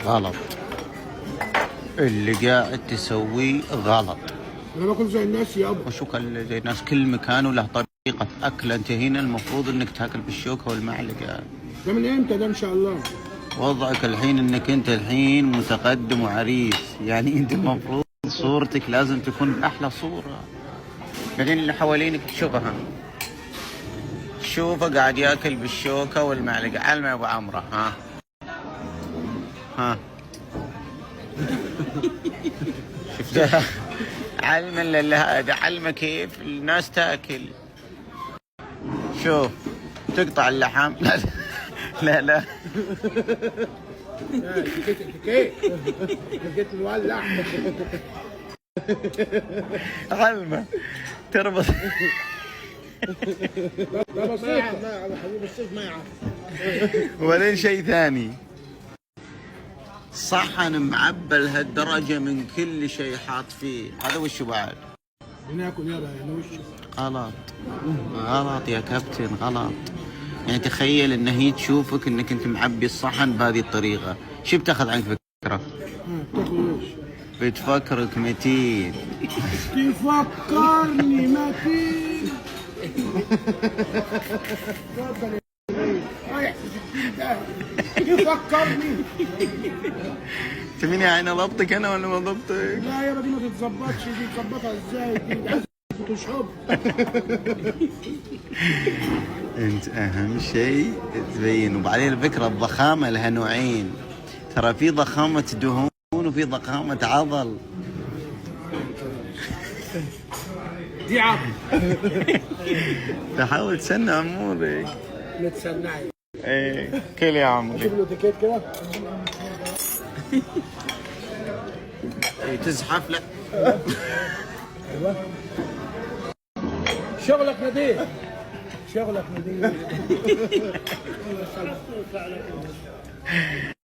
غلط. اللي قاعد تسويه غلط. انا باكل زي الناس يابا. وشو كل زي الناس؟ كل مكان وله طريقة أكل. أنت هنا المفروض إنك تاكل بالشوكة والمعلقة. ده من امتى ده ان شاء الله؟ وضعك الحين إنك أنت الحين متقدم وعريس، يعني أنت المفروض صورتك لازم تكون بأحلى صورة. بعدين اللي حوالينك تشوفها، شوفه قاعد ياكل بالشوكة والمعلقة. علمه يا أبو عمرو. ها شفتها؟ علما لله، هذا علمه كيف الناس تاكل. شوف تقطع اللحم. لا لا لا جيت مولع. علمه تربط. ده بسيط يا حبيبي، بسيط ما يعرف. وبعدين شيء ثاني، صحن معبى لهالدرجة من كل شيء حاط فيه، هذا وش بعد؟ بناكل يابا يعني وش؟ غلط. غلط يا كابتن، غلط. يعني تخيل ان هي تشوفك انك انت معبي الصحن بهذه الطريقة، شو بتاخذ عنك فكرة؟ تاكل وش؟ بتفكرك متين. تفكرني متين. رايح في 60 داهية. تفكرني. تبيني عين ضبطك انا ولا ما ضبطك؟ لا يابا دي ما تتظبطش، دي تظبطها ازاي دي؟ عايز فوتوشوب. انت اهم شيء تبين. وبعدين الفكرة الضخامة لها نوعين، ترى في ضخامة دهون وفي ضخامة عضل. دي عظم. تحاول تسنى امورك. متسنعي. ايه كل يا عمري. شوف له تيكيت كده. تزحف له. ايوه. شغلك نظيف. شغلك نظيف.